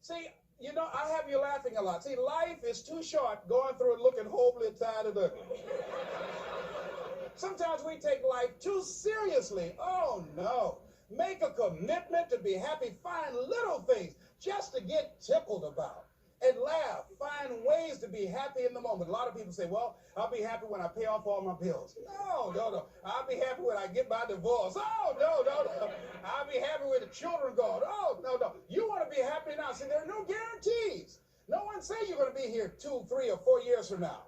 See, you know, I have you laughing a lot. See, life is too short going through it looking hopeless, tired, and ugly. Sometimes we take life too seriously. Oh, no. Make a commitment to be happy. Find little things just to get tickled about. And laugh. Find ways to be happy in the moment. A lot of people say, well, I'll be happy when I pay off all my bills. No, no, no. I'll be happy when I get my divorce. Oh, no, no, no. I'll be happy when the children go. Oh, no, no. You want to be happy now. See, there are no guarantees. No one says you're going to be here 2, 3, or 4 years from now.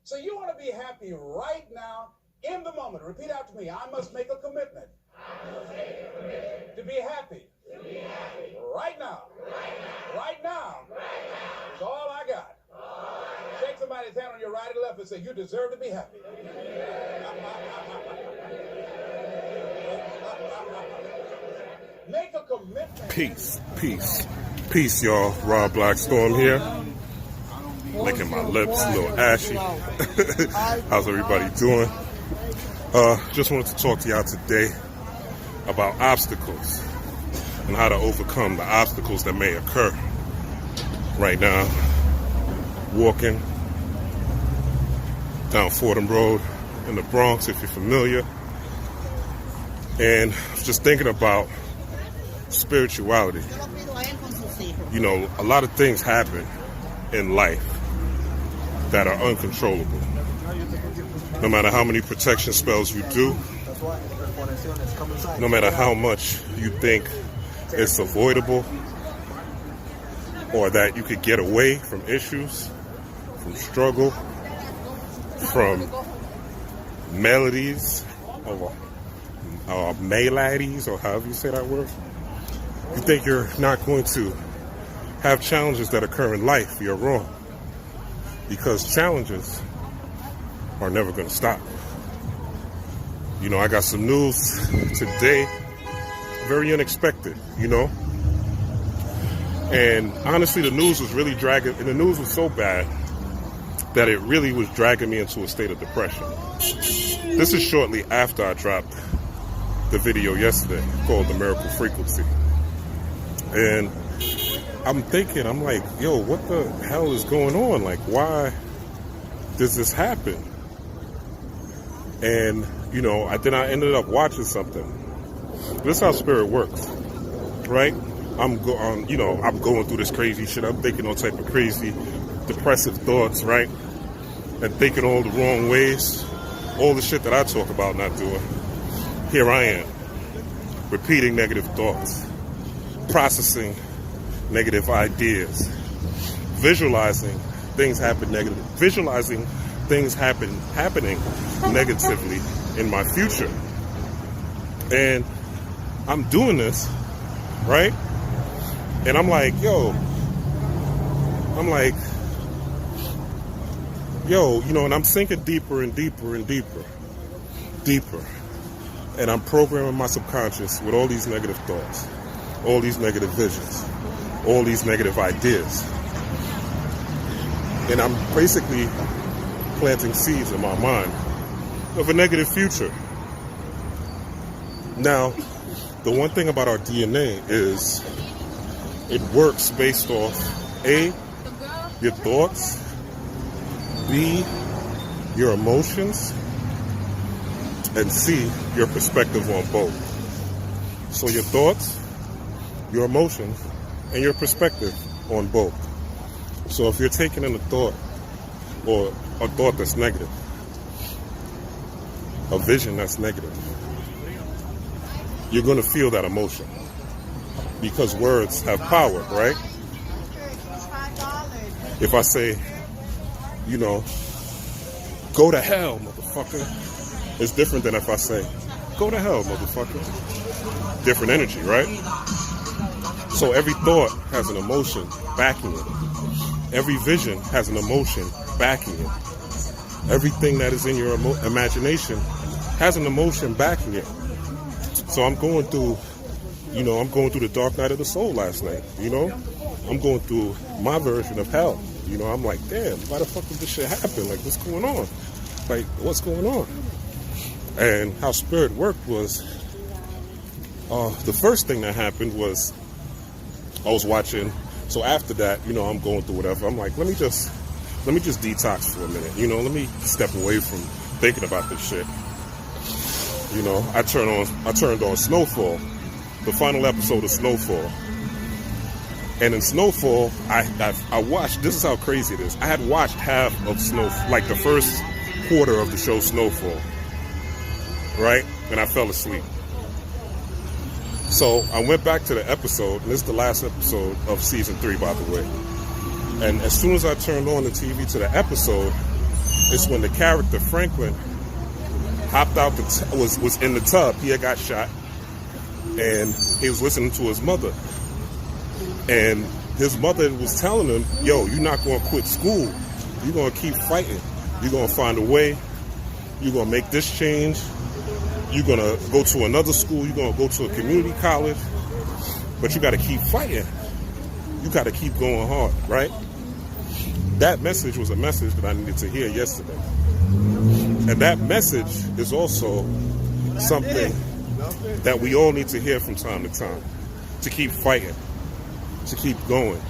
So you want to be happy right now in the moment. Repeat after me. I must make a commitment. I must make a commitment to be happy. To be happy. Right now. Right now. Right now. Right now. It's all I got. All I got. Shake somebody's hand on your right and left and say, you deserve to be happy. Make a commitment. Peace, peace, peace, y'all. Rob Blackstorm here. Licking my lips, a little ashy. How's everybody doing? Just wanted to talk to y'all today about obstacles and how to overcome the obstacles that may occur. Right now, walking down Fordham Road in the Bronx, if you're familiar, and just thinking about spirituality. You know, a lot of things happen in life that are uncontrollable. No matter how many protection spells you do, no matter how much you think it's avoidable or that you could get away from issues, from struggle, from melodies or melodies, or however you say that word. You think you're not going to have challenges that occur in life, you're wrong. Because challenges are never going to stop. You know, I got some news today, very unexpected, you know. And honestly, the news was really dragging, and the news was so bad that it really was dragging me into a state of depression. This is shortly after I dropped the video yesterday called The Miracle Frequency. And I'm thinking, I'm like, yo, what the hell is going on? Like, why does this happen? And, you know, I ended up watching something. This is how spirit works, right? I'm going through this crazy shit. I'm thinking all type of crazy, depressive thoughts, right? And thinking all the wrong ways. All the shit that I talk about not doing. Here I am, repeating negative thoughts, processing negative ideas, visualizing things happening negatively in my future. And I'm doing this, right? And I'm like, yo, you know, and I'm sinking deeper and deeper and deeper. And I'm programming my subconscious with all these negative thoughts, all these negative visions, all these negative ideas. And I'm basically planting seeds in my mind of a negative future. Now, the one thing about our DNA is it works based off A, your thoughts, B, your emotions, and C, your perspective on both. So your thoughts, your emotions, and your perspective on both. So if you're taking in a thought, or a thought that's negative, a vision that's negative, you're going to feel that emotion. Because words have power, right? If I say, you know, go to hell, motherfucker, it's different than if I say, go to hell, motherfucker. Different energy, right? So every thought has an emotion backing it. Every vision has an emotion backing it. Everything that is in your imagination has an emotion backing it. So I'm going through the dark night of the soul last night, you know? I'm going through my version of hell. You know, I'm like, damn, why the fuck did this shit happen? Like, what's going on? Like, what's going on? And how spirit worked was, the first thing that happened was I was watching So after that, you know, I'm going through whatever. I'm like, let me just detox for a minute. You know, let me step away from thinking about this shit. You know, I turned on Snowfall, the final episode of Snowfall. And in Snowfall, I watched, this is how crazy it is. I had watched half of like the first quarter of the show Snowfall, right? And I fell asleep. So I went back to the episode, and this is the last episode of season 3, by the way. And as soon as I turned on the TV to the episode, it's when the character Franklin hopped out, was in the tub. He had got shot, and he was listening to his mother. And his mother was telling him, yo, you're not going to quit school. You're going to keep fighting. You're going to find a way. You're going to make this change. You're going to go to another school. You're going to go to a community college. But you got to keep fighting. You got to keep going hard, right? That message was a message that I needed to hear yesterday. And that message is also something that we all need to hear from time to time. To keep fighting. To keep going.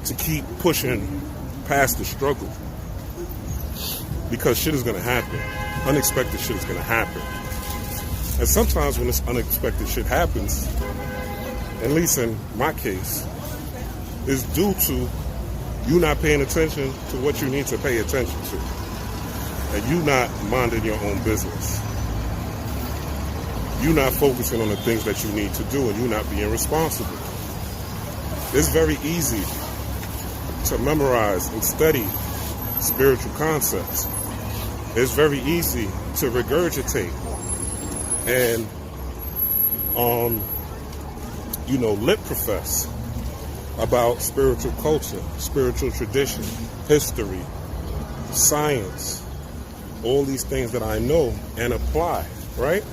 To keep pushing past the struggle. Because shit is going to happen. Unexpected shit is going to happen. And sometimes when this unexpected shit happens, at least in my case, is due to you not paying attention to what you need to pay attention to. And you not minding your own business. You not focusing on the things that you need to do, and you not being responsible. It's very easy to memorize and study spiritual concepts. It's very easy to regurgitate and, lip profess about spiritual culture, spiritual tradition, history, science, all these things that I know and apply, right?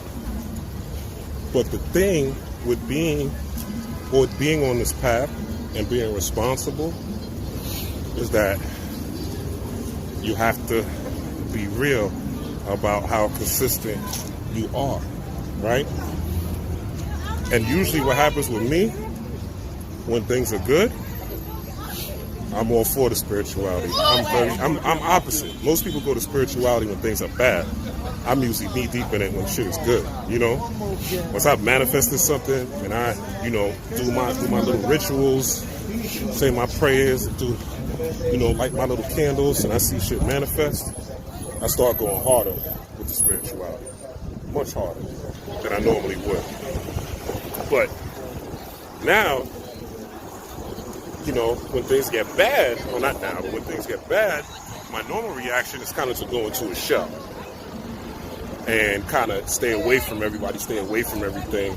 But the thing with being on this path and being responsible is that you have to be real about how consistent you are, right? And usually what happens with me when things are good, I'm all for the spirituality. I'm opposite. Most people go to spirituality when things are bad. I'm usually knee deep in it when shit is good, you know? Once I've manifested something and I, do my little rituals, say my prayers, do, light my little candles, and I see shit manifest, I start going harder with the spirituality. Much harder than I normally would. But now, when things get bad, well, not now, but when things get bad, my normal reaction is kind of to go into a shell and kind of stay away from everybody, stay away from everything.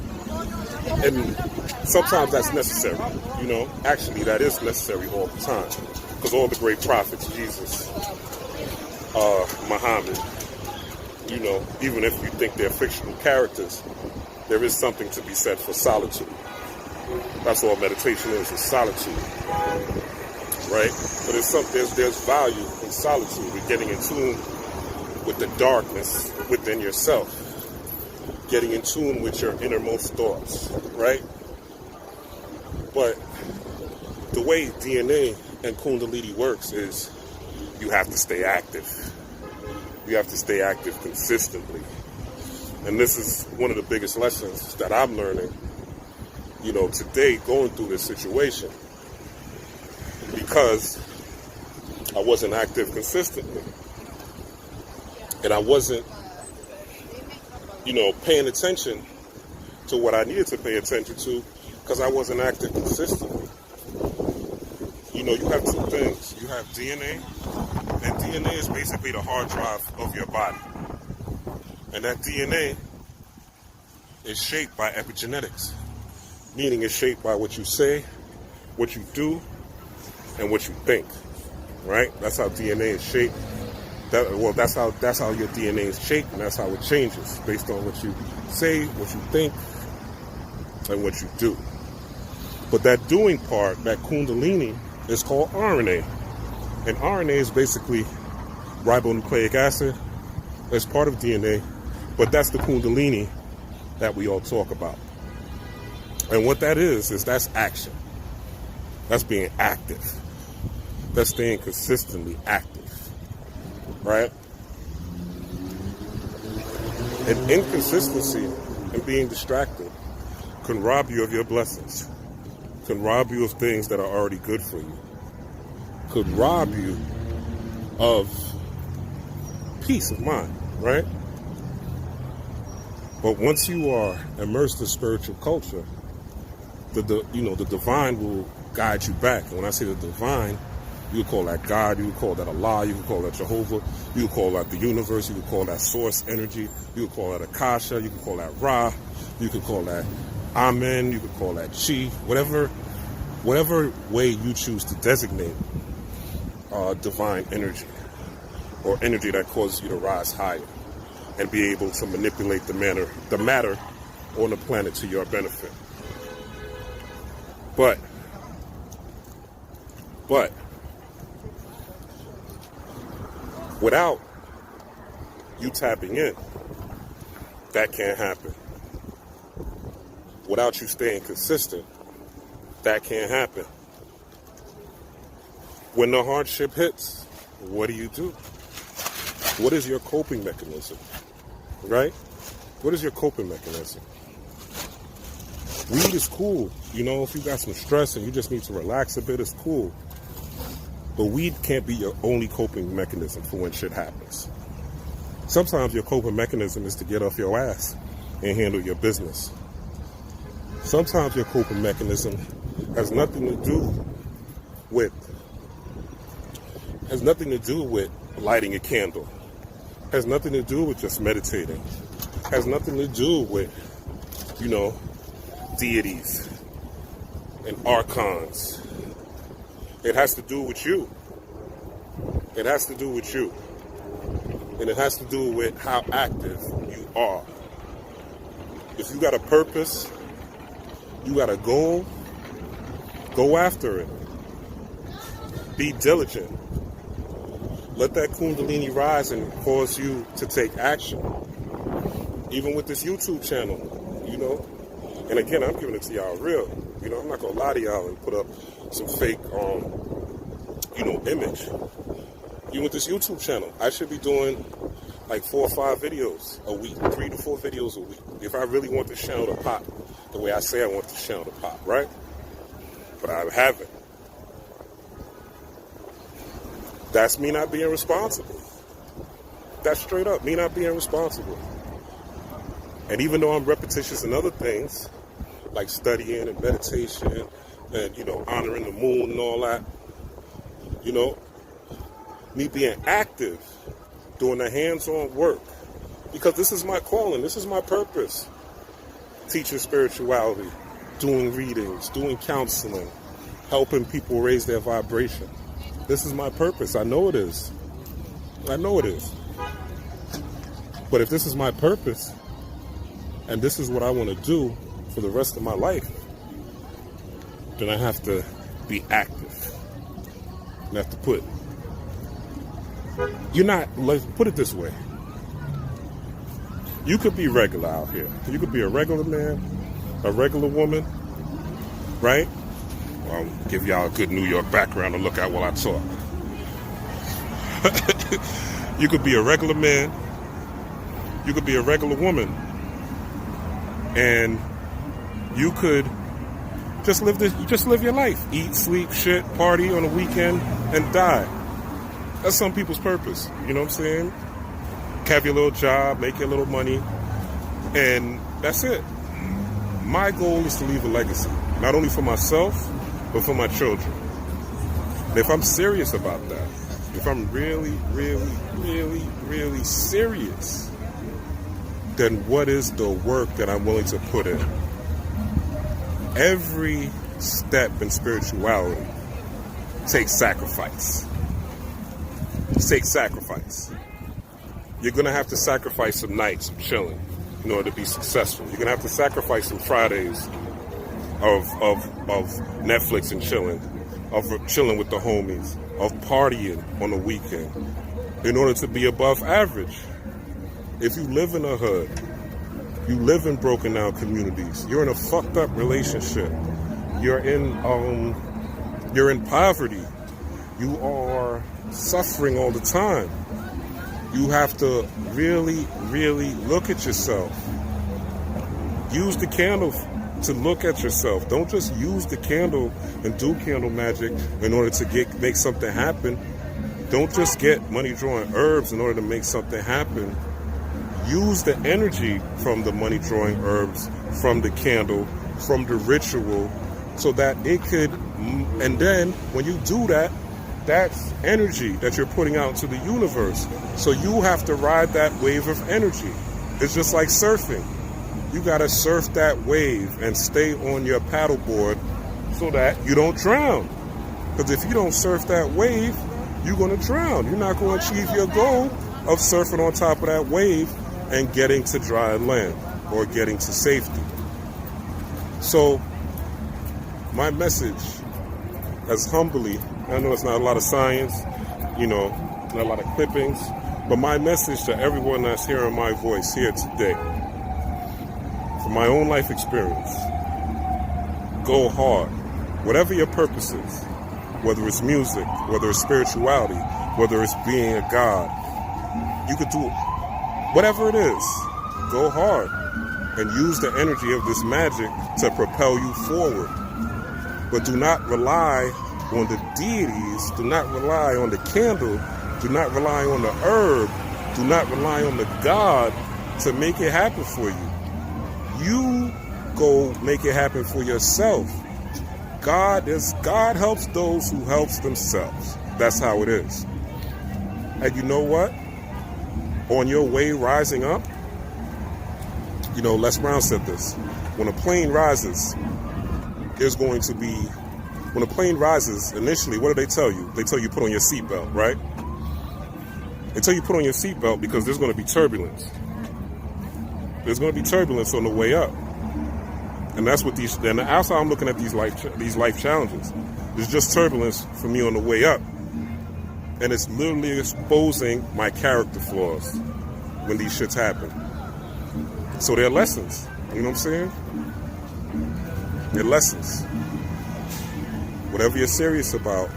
And sometimes that's necessary, Actually, that is necessary all the time. Because all the great prophets, Jesus, Muhammad, even if you think they're fictional characters, there is something to be said for solitude. That's all meditation is solitude, right? But there's value in solitude, with getting in tune with the darkness within yourself, getting in tune with your innermost thoughts, right? But the way DNA and Kundalini works is you have to stay active. You have to stay active consistently. And this is one of the biggest lessons that I'm learning, today going through this situation. Because I wasn't active consistently. And I wasn't, paying attention to what I needed to pay attention to because I wasn't active consistently. You have two things. You have DNA, and DNA is basically the hard drive of your body. And that DNA is shaped by epigenetics, meaning it's shaped by what you say, what you do, and what you think, right? That's how DNA is shaped. That's how your DNA is shaped, and that's how it changes based on what you say, what you think, and what you do. But that doing part, that Kundalini, is called RNA. And RNA is basically ribonucleic acid. It's part of DNA, but that's the Kundalini that we all talk about. And what that is that's action. That's being active. That's staying consistently active, right? And inconsistency and being distracted can rob you of your blessings, can rob you of things that are already good for you, could rob you of peace of mind, right? But once you are immersed in spiritual culture, the divine will guide you back. And when I say the divine, you could call that God, you could call that Allah, you could call that Jehovah, you could call that the universe, you could call that source energy, you could call that Akasha, you could call that Ra, you could call that Amen, you could call that Chi, whatever way you choose to designate divine energy, or energy that causes you to rise higher and be able to manipulate the matter on the planet to your benefit. But without you tapping in, that can't happen. Without you staying consistent, that can't happen. When the hardship hits, what do? What is your coping mechanism? Right? What is your coping mechanism? Weed is cool. You know, if you got some stress and you just need to relax a bit, it's cool. But weed can't be your only coping mechanism for when shit happens. Sometimes your coping mechanism is to get off your ass and handle your business. Sometimes your coping mechanism has nothing to do with lighting a candle. Has nothing to do with just meditating. Has nothing to do with, deities and archons. It has to do with you. It has to do with you. And it has to do with how active you are. If you got a purpose, you got a goal, go after it. Be diligent. Let that Kundalini rise and cause you to take action. Even with this YouTube channel, And again, I'm giving it to y'all real. I'm not going to lie to y'all and put up some fake, image. Even with this YouTube channel, I should be doing like 4 or 5 videos a week, 3 to 4 videos a week. If I really want this channel to pop the way I say I want this channel to pop, right? But I haven't. That's me not being responsible. That's straight up me not being responsible. And even though I'm repetitious in other things, like studying and meditation and, honoring the moon and all that, me being active, doing the hands-on work, because this is my calling, this is my purpose. Teaching spirituality, doing readings, doing counseling, helping people raise their vibration. This is my purpose. I know it is. I know it is. But if this is my purpose, and this is what I want to do for the rest of my life, then I have to be active. I have to let's put it this way. You could be regular out here. You could be a regular man, a regular woman, right? I'll give y'all a good New York background to look at while I talk. You could be a regular man. You could be a regular woman. And you could just live your life. Eat, sleep, shit, party on the weekend, and die. That's some people's purpose. You know what I'm saying? Have your little job, make your little money, and that's it. My goal is to leave a legacy, not only for myself, but for my children. And if I'm serious about that, if I'm really, really, really, really serious, then what is the work that I'm willing to put in? Every step in spirituality takes sacrifice. It takes sacrifice. You're going to have to sacrifice some nights of chilling in order to be successful. You're going to have to sacrifice some Fridays of Netflix and chilling, of chilling with the homies, of partying on the weekend in order to be above average. If you live in a hood, you live in broken down communities, you're in a fucked up relationship, you're in You're in poverty. You are suffering all the time. You have to really, really look at yourself. Use the candle to look at yourself. Don't just use the candle and do candle magic in order to make something happen. Don't just get money drawing herbs in order to make something happen. Use the energy from the money drawing herbs, from the candle, from the ritual, so that it could, and then when you do that, that's energy that you're putting out into the universe. So you have to ride that wave of energy. It's just like surfing. You gotta surf that wave and stay on your paddleboard so that you don't drown. Because if you don't surf that wave, you're gonna drown. You're not gonna achieve your goal of surfing on top of that wave and getting to dry land or getting to safety. So my message, as humbly, I know it's not a lot of science, not a lot of clippings, but my message to everyone that's hearing my voice here today, from my own life experience, go hard. Whatever your purpose is, whether it's music, whether it's spirituality, whether it's being a god, you could do whatever it is. Go hard and use the energy of this magic to propel you forward. But do not rely on the deities, do not rely on the candle, do not rely on the herb, do not rely on the God to make it happen for you. You go make it happen for yourself. God helps those who helps themselves. That's how it is. And you know what? On your way rising up, Les Brown said this, when a plane rises, when a plane rises, initially, what do they tell you? They tell you put on your seatbelt, right? They tell you put on your seatbelt because there's going to be turbulence. There's going to be turbulence on the way up. And that's what and that's how I'm looking at these life challenges. There's just turbulence for me on the way up. And it's literally exposing my character flaws when these shits happen. So they're lessons. You know what I'm saying? They're lessons. Whatever you're serious about,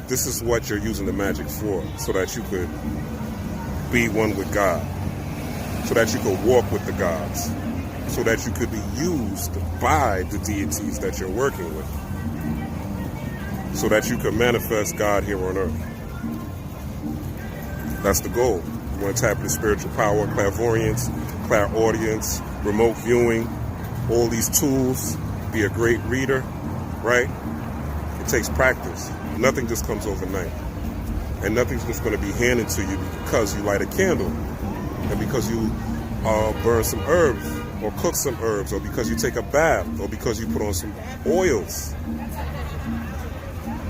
this is what you're using the magic for, so that you could be one with God, so that you could walk with the gods, so that you could be used by the deities that you're working with, so that you could manifest God here on earth. That's the goal. You want to tap into spiritual power, clairvoyance, clairaudience, remote viewing, all these tools, be a great reader, right? It takes practice. Nothing just comes overnight. And nothing's just going to be handed to you because you light a candle, and because you burn some herbs, or cook some herbs, or because you take a bath, or because you put on some oils.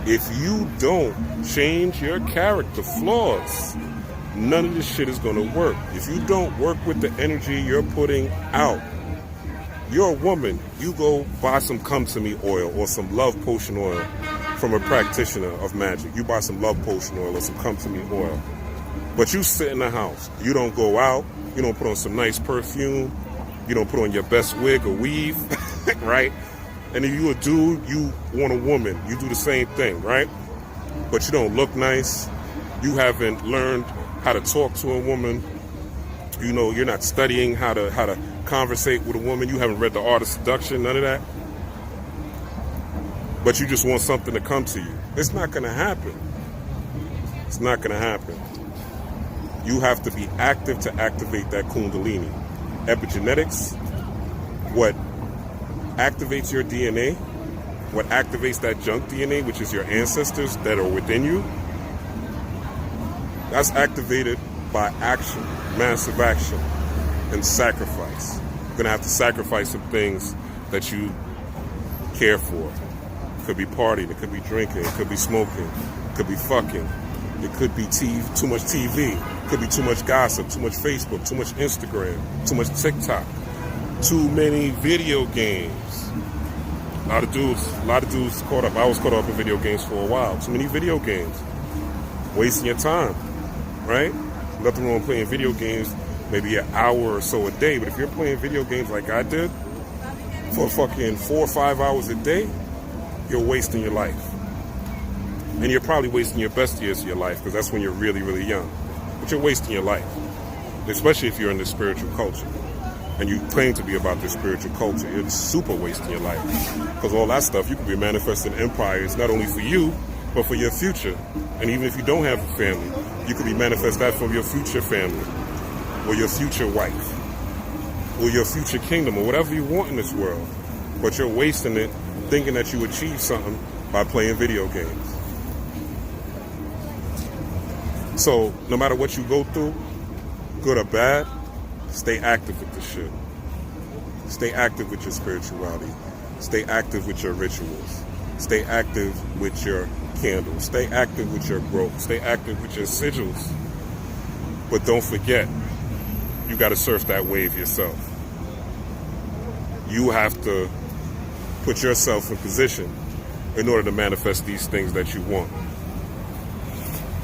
If you don't change your character flaws, none of this shit is going to work. If you don't work with the energy you're putting out, you're a woman, you go buy some come to me oil or some love potion oil from a practitioner of magic. You buy some love potion oil or some come to me oil. But you sit in the house. You don't go out. You don't put on some nice perfume. You don't put on your best wig or weave, right? And if you a dude, you want a woman. You do the same thing, right? But you don't look nice. You haven't learned how to talk to a woman. You're not studying how to conversate with a woman. You haven't read The Art of Seduction, none of that. But you just want something to come to you. It's not going to happen. It's not going to happen. You have to be active to activate that kundalini. Epigenetics, what activates your DNA, what activates that junk DNA, which is your ancestors that are within you, that's activated by action, massive action, and sacrifice. You're going to have to sacrifice some things that you care for. It could be partying, it could be drinking, it could be smoking, it could be fucking, it could be too much TV, it could be too much gossip, too much Facebook, too much Instagram, too much TikTok, too many video games. A lot of dudes caught up. I was caught up in video games for a while. Too many video games. Wasting your time, right? Nothing wrong with playing video games maybe an hour or so a day, but if you're playing video games like I did for fucking 4 or 5 hours a day, you're wasting your life. And you're probably wasting your best years of your life because that's when you're really, really young. But you're wasting your life, especially if you're in the spiritual culture. And you claim to be about the spiritual culture. You're super wasting your life. Because all that stuff, you could be manifesting empires, not only for you, but for your future. And even if you don't have a family, you could be manifest that for your future family, or your future wife, or your future kingdom, or whatever you want in this world. But you're wasting it thinking that you achieve something by playing video games. So no matter what you go through, good or bad, stay active with this shit. Stay active with your spirituality. Stay active with your rituals. Stay active with your candles. Stay active with your growth. Stay active with your sigils. But don't forget, you got to surf that wave yourself. You have to put yourself in position in order to manifest these things that you want.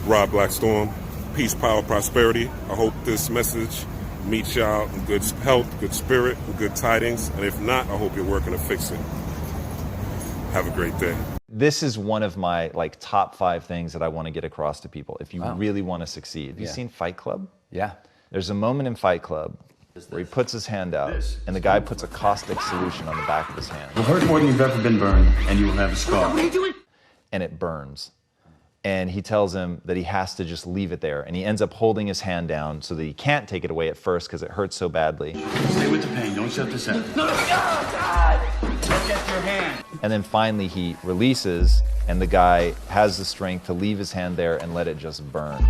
Rob Blackstorm, peace, power, prosperity. I hope this message meets y'all in good health, good spirit, and good tidings. And if not, I hope you're working to fix it. Have a great day. This is one of my top 5 things that I want to get across to people if you really want to succeed. Have you seen Fight Club? Yeah. There's a moment in Fight Club where he puts his hand out and the guy puts a caustic solution on the back of his hand. It will hurt more than you've ever been burned, and you will have a scar. What are you doing? And it burns. And he tells him that he has to just leave it there. And he ends up holding his hand down so that he can't take it away at first because it hurts so badly. Stay with the pain. Don't shut this out. No, God! Look at your hand. And then finally he releases, and the guy has the strength to leave his hand there and let it just burn.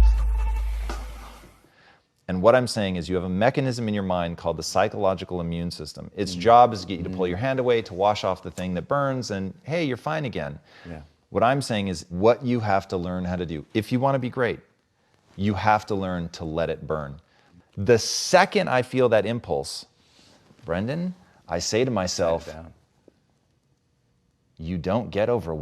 And what I'm saying is you have a mechanism in your mind called the psychological immune system. Its job is to get you to pull your hand away, to wash off the thing that burns, and hey, you're fine again. Yeah. What I'm saying is what you have to learn how to do. If you want to be great, you have to learn to let it burn. The second I feel that impulse, Brendan, I say to myself, you don't get overwhelmed.